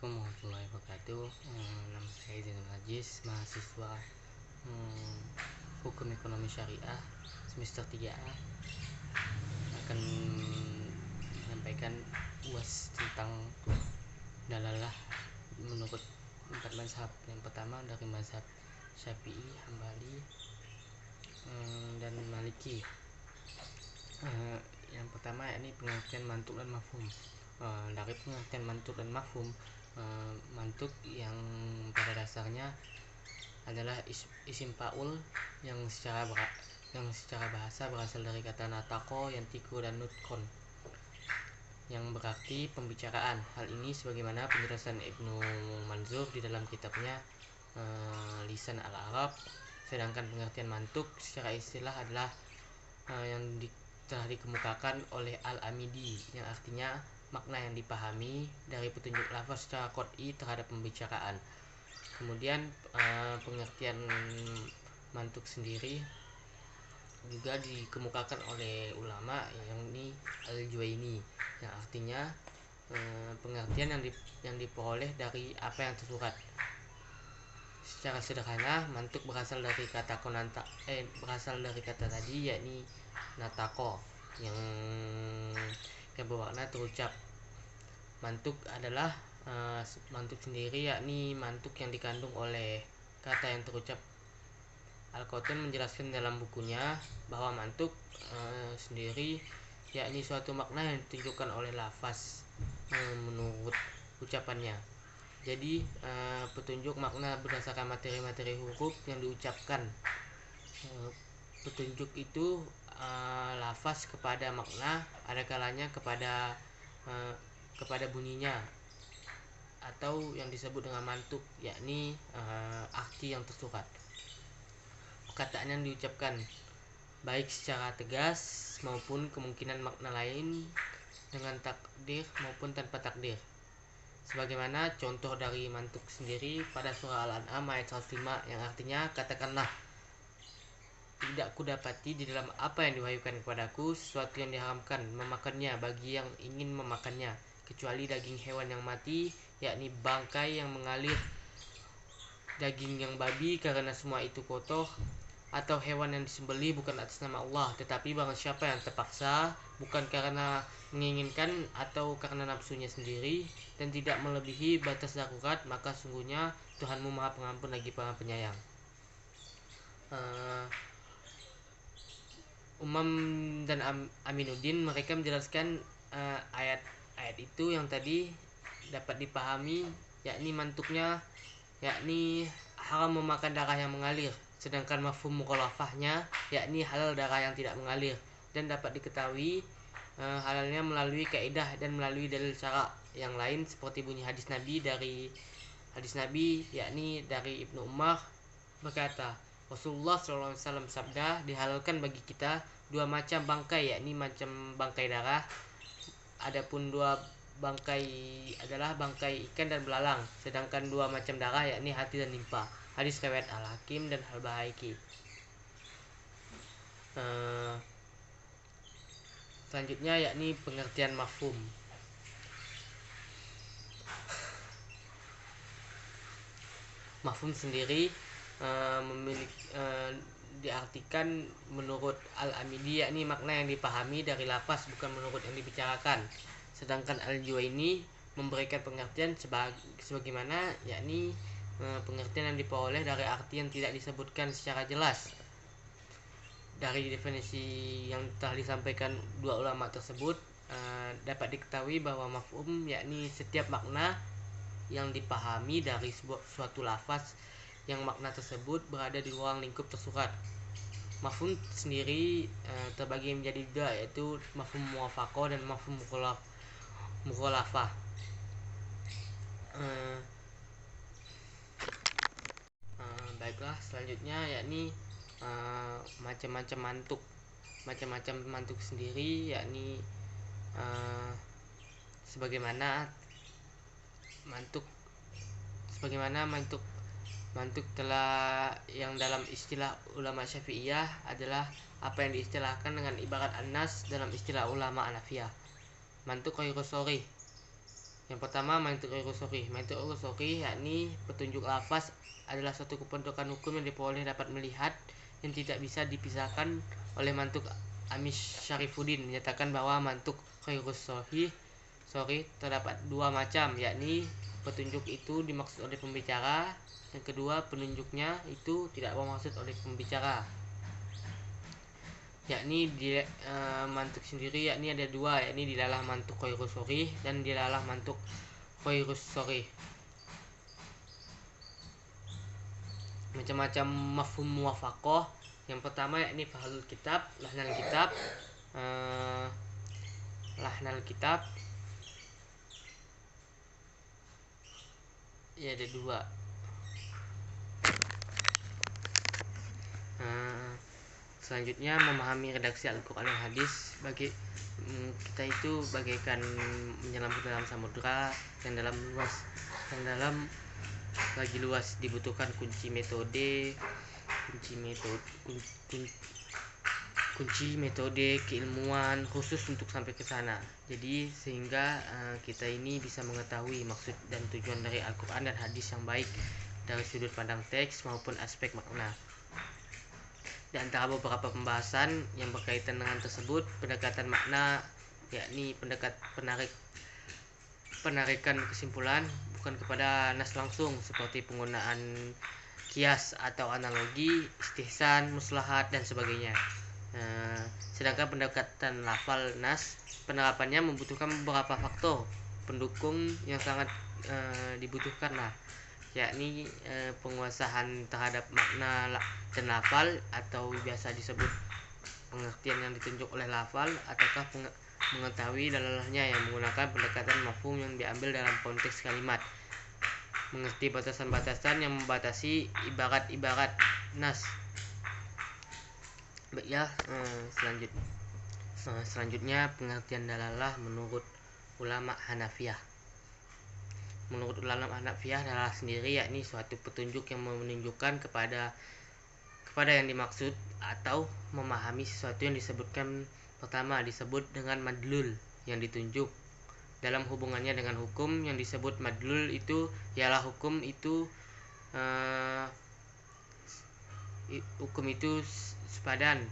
Assalamualaikum warahmatullahi wabarakatuh. Nama saya Zainul Aziz, mahasiswa Hukum Ekonomi Syariah semester 3A, akan menyampaikan UAS tentang dalalah menurut 4 mazhab. Yang pertama dari mazhab Syafi'i, Hambali, dan Maliki. Yang pertama yakni pengertian mantuk dan mafhum. Dari pengertian mantuk dan mafhum, mantuk yang pada dasarnya adalah isim faul yang secara bahasa berasal dari kata natako, yantiku, dan nutkon, yang berarti pembicaraan. Hal ini sebagaimana penjelasan Ibnu Manzur di dalam kitabnya Lisan al-Arab. Sedangkan pengertian mantuk secara istilah adalah yang telah dikemukakan oleh Al-Amidi, yang artinya makna yang dipahami dari petunjuk lafaz secara qot'i terhadap pembicaraan. Kemudian pengertian mantuk sendiri juga dikemukakan oleh ulama, yakni Al-Juwaini, yang artinya pengertian yang diperoleh dari apa yang tersurat. Secara sederhana, mantuk berasal dari kata tadi, yakni natako, yang bermakna terucap. Mantuk adalah mantuk sendiri yakni mantuk yang dikandung oleh kata yang terucap. Al-Qotun menjelaskan dalam bukunya bahwa mantuk sendiri yakni suatu makna yang ditunjukkan oleh lafaz menurut ucapannya. Jadi petunjuk makna berdasarkan materi-materi huruf yang diucapkan. Petunjuk itu lafaz kepada makna, ada kalanya kepada bunyinya, atau yang disebut dengan mantuk, yakni arti yang tersurat. Perkataan yang diucapkan baik secara tegas maupun kemungkinan makna lain dengan takdir maupun tanpa takdir. Sebagaimana contoh dari mantuk sendiri pada surah Al-An'am ayat 105, yang artinya, katakanlah, tidak kudapati di dalam apa yang diwahyukan kepadaku sesuatu yang diharamkan memakannya bagi yang ingin memakannya, kecuali daging hewan yang mati, yakni bangkai yang mengalir, daging yang babi karena semua itu kotor, atau hewan yang disembelih bukan atas nama Allah, tetapi barang siapa yang terpaksa, bukan karena menginginkan atau karena nafsunya sendiri, dan tidak melebihi batas darurat, maka sungguhnya Tuhanmu Maha Pengampun lagi Maha Penyayang. Umam dan Aminuddin mereka menjelaskan ayat itu yang tadi dapat dipahami, yakni mantuknya yakni haram memakan darah yang mengalir, sedangkan mafhum mukhalafahnya yakni halal darah yang tidak mengalir, dan dapat diketahui halalnya melalui kaidah dan melalui dalil syara yang lain, seperti bunyi hadis Nabi yakni dari Ibnu Umar berkata, Rasulullah SAW sabda, dihalalkan bagi kita 2 macam bangkai, yakni macam bangkai darah. Adapun 2 bangkai adalah bangkai ikan dan belalang, sedangkan 2 macam darah yakni hati dan limpa. Hadis riwayat Al-Hakim dan Al-Bahaiki. Selanjutnya yakni pengertian mafhum. Mafhum sendiri diartikan menurut Al-Amidi yakni makna yang dipahami dari lafaz, bukan menurut yang dibicarakan. Sedangkan Al-Juwaini memberikan pengertian sebagaimana yakni pengertian yang diperoleh dari arti yang tidak disebutkan secara jelas. Dari definisi yang telah disampaikan 2 ulama tersebut, dapat diketahui bahwa mafhum yakni setiap makna yang dipahami dari suatu lafaz yang makna tersebut berada di ruang lingkup tersurat. Mafhum sendiri terbagi menjadi 2, yaitu mafhum muwafaqah dan mafhum mukhalafah. Baiklah, selanjutnya yakni macam-macam mantuk sendiri, yakni sebagaimana mantuk telah yang dalam istilah ulama Syafi'iyah adalah apa yang diistilahkan dengan ibarat an-nas dalam istilah ulama Hanafiyah. Mantuk ghairu sharih Yang pertama, mantuk urusori. Mantuk urusori yakni petunjuk lafaz adalah suatu kepentukan hukum yang diperoleh dapat melihat yang tidak bisa dipisahkan oleh mantuk. Amis Syarifuddin menyatakan bahwa mantuk urusori terdapat dua macam, yakni petunjuk itu dimaksud oleh pembicara, yang kedua penunjuknya itu tidak bermaksud oleh pembicara. Yakni mantuk sendiri yakni ada dua, yakni dilalah mantuk urusori dan dilalah mantuk urusori. Macam-macam mafhum muwafaqah. Yang pertama yakni fahlul kitab, lahnal kitab, ya ada dua. Selanjutnya, memahami redaksi Al-Quran dan hadis. Bagi kita itu bagaikan menyelam ke dalam samudra yang lagi luas, dibutuhkan kunci metode keilmuan khusus untuk sampai ke sana. Jadi sehingga kita ini bisa mengetahui maksud dan tujuan dari Al-Quran dan hadis yang baik dari sudut pandang teks maupun aspek makna. Di antara beberapa pembahasan yang berkaitan dengan tersebut, pendekatan makna yakni penarikan kesimpulan bukan kepada nas langsung seperti penggunaan kias atau analogi, istihsan, muslahat dan sebagainya. Sedangkan pendekatan lafal nas, penerapannya membutuhkan beberapa faktor pendukung yang sangat dibutuhkan yakni penguasaan terhadap makna dan lafal, atau biasa disebut pengertian yang ditunjuk oleh lafal, ataukah mengetahui dalalahnya yang menggunakan pendekatan mafhum yang diambil dalam konteks kalimat, mengerti batasan-batasan yang membatasi ibarat-ibarat nas. Baiklah, selanjutnya pengertian dalalah menurut ulama Hanafiyah. Menurut ulama Hanafiyah, dalalah sendiri yakni suatu petunjuk yang menunjukkan kepada yang dimaksud atau memahami sesuatu yang disebutkan. Pertama, disebut dengan madlul yang ditunjuk. Dalam hubungannya dengan hukum, yang disebut madlul itu ialah hukum itu sepadan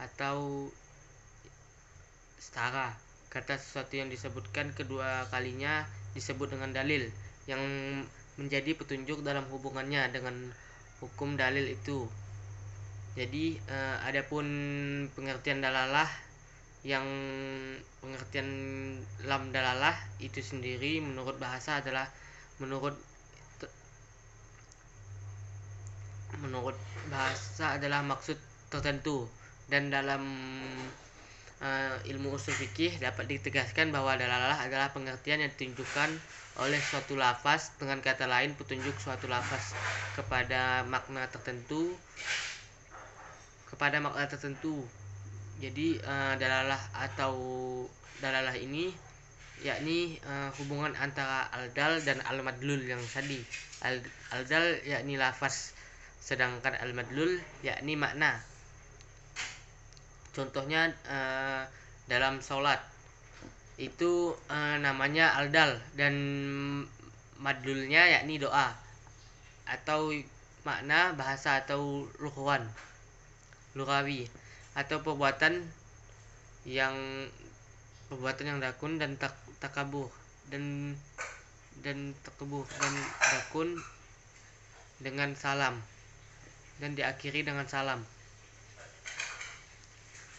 atau setara. Kata sesuatu yang disebutkan kedua kalinya disebut dengan dalil yang menjadi petunjuk dalam hubungannya dengan hukum dalil itu. Jadi adapun pengertian dalalah, yang pengertian lam dalalah itu sendiri menurut bahasa adalah menurut bahasa adalah maksud tertentu, dan dalam ilmu usul fikih dapat ditegaskan bahwa dalalah adalah pengertian yang ditunjukkan oleh suatu lafaz, dengan kata lain petunjuk suatu lafaz kepada makna tertentu. Jadi dalalah ini yakni hubungan antara al-dal dan al-madlul yang tadi. Al-dal yakni lafaz, sedangkan al-madlul yakni makna. Contohnya dalam sholat itu namanya al-dal, dan madlulnya yakni doa atau makna bahasa atau lugawi, atau perbuatan yang dakun dan takabur dan dakun dengan salam dan diakhiri dengan salam.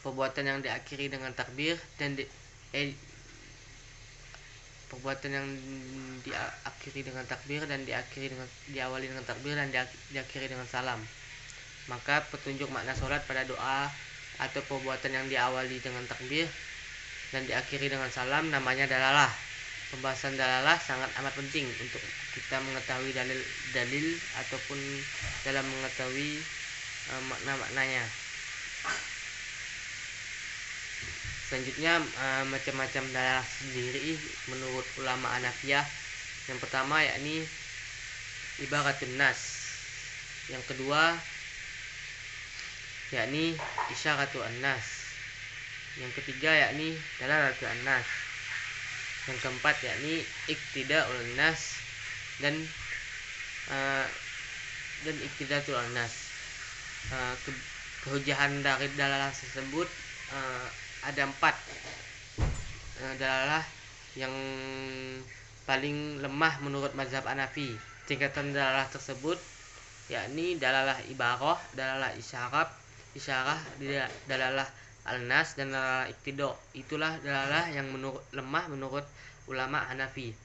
Perbuatan yang diakhiri dengan takbir dan diawali dengan takbir dan diakhiri dengan salam. Maka petunjuk makna sholat pada doa atau perbuatan yang diawali dengan takbir dan diakhiri dengan salam namanya dalalah. Pembahasan dalalah sangat amat penting untuk kita mengetahui dalil ataupun dalam mengetahui makna-maknanya. Selanjutnya, macam-macam dalalah sendiri menurut ulama Hanafiyah. Yang pertama yakni ibaratun nas. Yang kedua yakni isyaratu an-nas. Yang ketiga yakni dalalatu an-nas. Yang keempat yakni iktida'ul nas dan iktidatul nas. Kehujahan dari dalalah tersebut ada 4 dalalah yang paling lemah menurut mazhab Hanafi. Tingkatan dalalah tersebut yakni dalalah ibarah, dalalah isyarah, dalalah al-nas dan dalalah iktida. Itulah dalalah yang lemah menurut ulama Hanafi.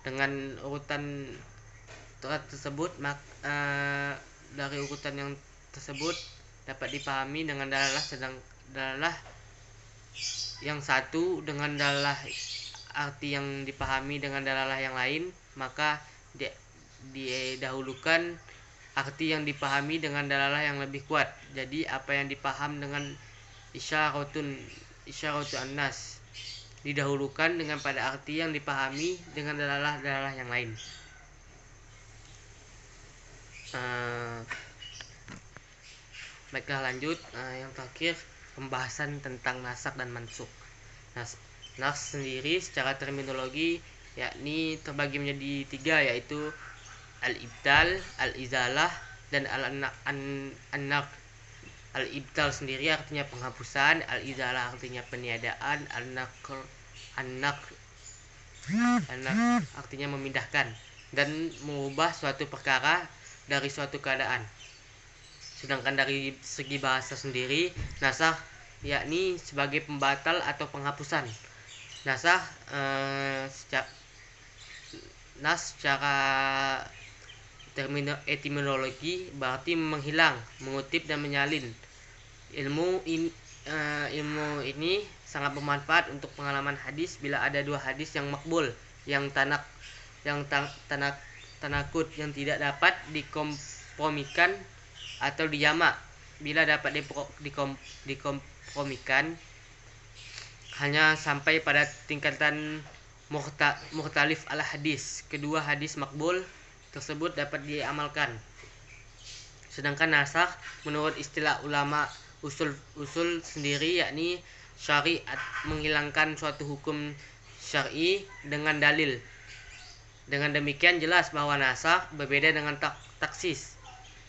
Dengan urutan tersebut dari urutan yang tersebut dapat dipahami dengan dalalah yang satu dengan dalalah arti yang dipahami dengan dalalah yang lain, maka didahulukan arti yang dipahami dengan dalalah yang lebih kuat. Jadi apa yang dipaham dengan isyaratu an-nas didahulukan dengan pada arti yang dipahami dengan dalalah yang lain. Baiklah, lanjut. Yang terakhir, pembahasan tentang nasakh dan mansukh. Nasakh sendiri secara terminologi yakni terbagi menjadi 3, yaitu al-ibtal, al-izalah, dan al-nakhl. Al-ibtal sendiri artinya penghapusan, al-izalah artinya peniadaan, al-nakhl artinya memindahkan dan mengubah suatu perkara dari suatu keadaan. Sedangkan dari segi bahasa sendiri, nasakh yakni sebagai pembatal atau penghapusan. Nasakh secara etimologi berarti menghilang, mengutip dan menyalin. Ilmu ini sangat bermanfaat untuk pengalaman hadis bila ada 2 hadis yang makbul, yang tanakut, yang tidak dapat dikompromikan atau dijamak. Bila dapat dikompromikan hanya sampai pada tingkatan mukhtalif al hadis, kedua hadis makbul tersebut dapat diamalkan. Sedangkan nasakh menurut istilah ulama usul sendiri yakni syariat, menghilangkan suatu hukum syar'i dengan dalil. Dengan demikian jelas bahwa nasakh berbeda dengan taksis,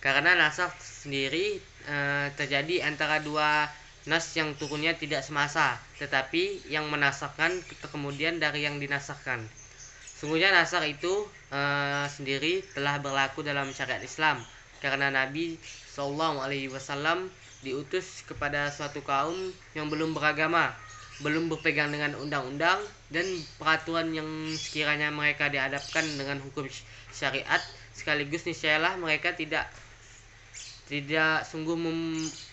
karena nasakh sendiri terjadi antara 2 nas yang turunnya tidak semasa, tetapi yang menasakkan kemudian dari yang dinasakkan. Sungguhnya nasakh itu sendiri telah berlaku dalam syariat Islam, karena Nabi SAW diutus kepada suatu kaum yang belum beragama, belum berpegang dengan undang-undang dan peraturan yang sekiranya mereka dihadapkan dengan hukum syariat, sekaligus niscayalah mereka tidak sungguh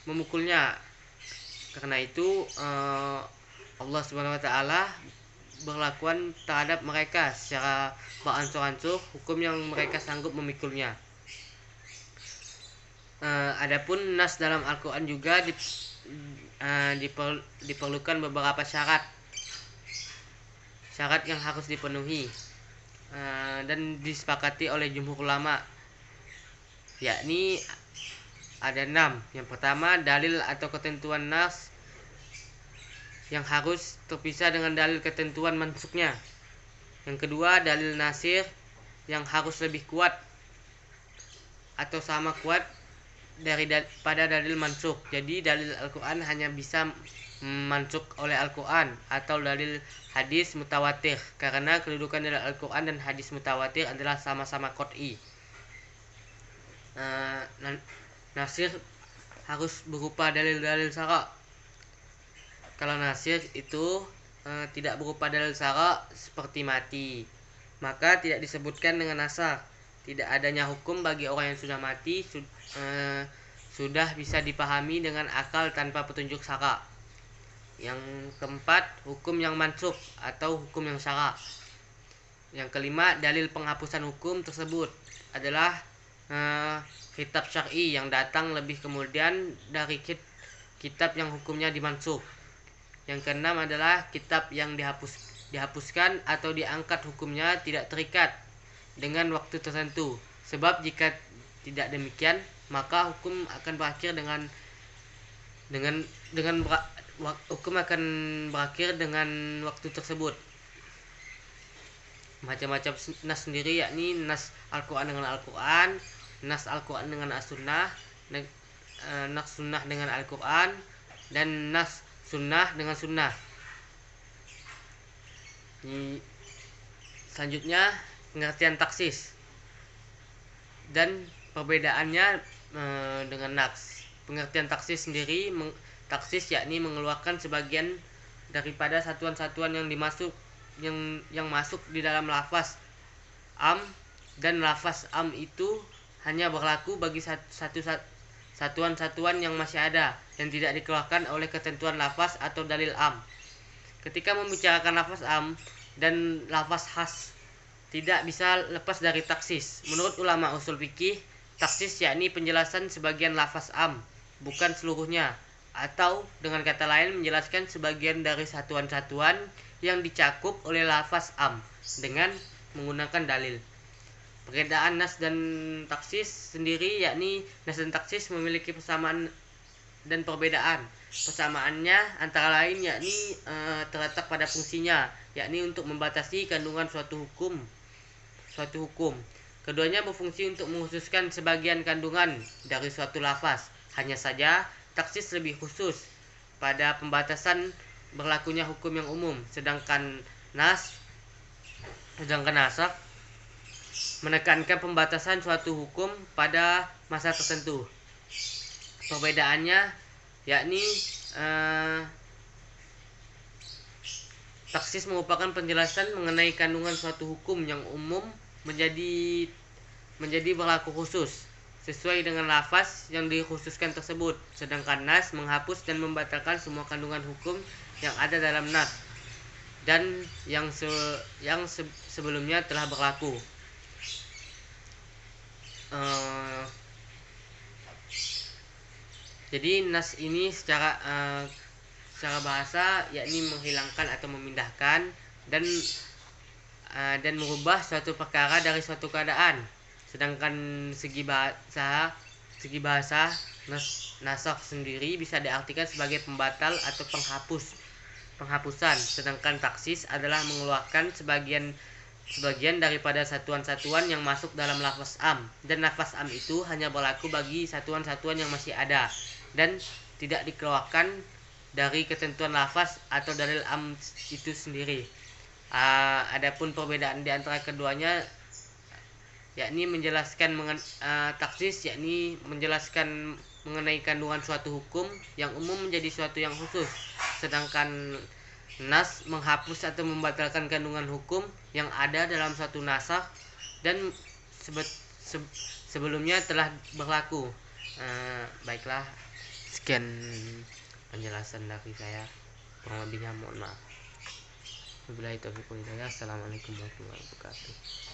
memukulnya. Karena itu Allah Subhanahu wa taala berlakuan terhadap mereka secara beransur-ansur hukum yang mereka sanggup memikulnya. Adapun nas dalam Al-Qur'an juga diperlukan beberapa syarat yang harus dipenuhi dan disepakati oleh jumhur ulama, yakni ada 6. Yang pertama, dalil atau ketentuan nas yang harus terpisah dengan dalil ketentuan mansukhnya. Yang kedua, dalil nasir yang harus lebih kuat atau sama kuat pada dalil mansukh. Jadi dalil Al-Quran hanya bisa mansukh oleh Al-Quran atau dalil hadis mutawatir, karena kedudukan dalil Al-Quran dan hadis mutawatir adalah sama-sama qat'i. Nasir harus berupa dalil-dalil syara'. Kalau nasir itu tidak berupa dalil syara' seperti mati, maka tidak disebutkan dengan nasakh. Tidak adanya hukum bagi orang yang sudah mati sudah bisa dipahami dengan akal tanpa petunjuk syara'. Yang keempat, hukum yang mansukh atau hukum yang syara'. Yang kelima, dalil penghapusan hukum tersebut adalah kitab syar'i yang datang lebih kemudian dari kitab yang hukumnya dimansukh. Yang keenam adalah kitab yang dihapuskan atau diangkat hukumnya tidak terikat dengan waktu tertentu. Sebab jika tidak demikian, maka hukum akan berakhir hukum akan berakhir dengan waktu tersebut. macam-macam nas sendiri, yakni nas Al-Quran dengan Al-Quran, nas Al-Quran dengan As-Sunnah, nas Sunnah dengan Al-Quran, dan nas Sunnah dengan Sunnah. Selanjutnya pengertian taksis dan perbedaannya dengan naks. Pengertian taksis sendiri, taksis yakni mengeluarkan sebagian daripada satuan-satuan yang masuk di dalam lafaz am, dan lafaz am itu hanya berlaku bagi satuan-satuan yang masih ada dan tidak dikeluarkan oleh ketentuan lafaz atau dalil am. Ketika membicarakan lafaz am dan lafaz khas, tidak bisa lepas dari taksis. Menurut ulama usul fikih, taksis yakni penjelasan sebagian lafaz am, bukan seluruhnya, atau dengan kata lain menjelaskan sebagian dari satuan-satuan yang dicakup oleh lafaz am dengan menggunakan dalil. Perbedaan nas dan taksis sendiri, yakni nas dan taksis memiliki persamaan dan perbedaan. Persamaannya antara lain yakni terletak pada fungsinya, yakni untuk membatasi kandungan suatu hukum. Keduanya berfungsi untuk mengkhususkan sebagian kandungan dari suatu lafaz. Hanya saja taksis lebih khusus pada pembatasan berlakunya hukum yang umum, sedangkan nasak menekankan pembatasan suatu hukum pada masa tertentu. Perbedaannya yakni taksis merupakan penjelasan mengenai kandungan suatu hukum yang umum menjadi berlaku khusus sesuai dengan lafaz yang dikhususkan tersebut, sedangkan nas menghapus dan membatalkan semua kandungan hukum yang ada dalam nas dan yang sebelumnya telah berlaku. Jadi nas ini secara bahasa yakni menghilangkan atau memindahkan dan merubah suatu perkara dari suatu keadaan. Sedangkan segi bahasa nasakh sendiri bisa diartikan sebagai pembatal atau penghapusan, sedangkan taksis adalah mengeluarkan sebagian daripada satuan-satuan yang masuk dalam lafaz am, dan lafaz am itu hanya berlaku bagi satuan-satuan yang masih ada dan tidak dikeluarkan dari ketentuan lafaz atau dalil am itu sendiri. Adapun perbedaan di antara keduanya yakni menjelaskan taksis yakni menjelaskan mengenai kandungan suatu hukum yang umum menjadi suatu yang khusus, sedangkan nas menghapus atau membatalkan kandungan hukum yang ada dalam suatu nasakh dan sebelumnya telah berlaku. Baiklah, sekian penjelasan dari saya, kurang lebihnya mohon maaf. Wabillahi taufiq wal hidayah. Assalamualaikum warahmatullahi wabarakatuh.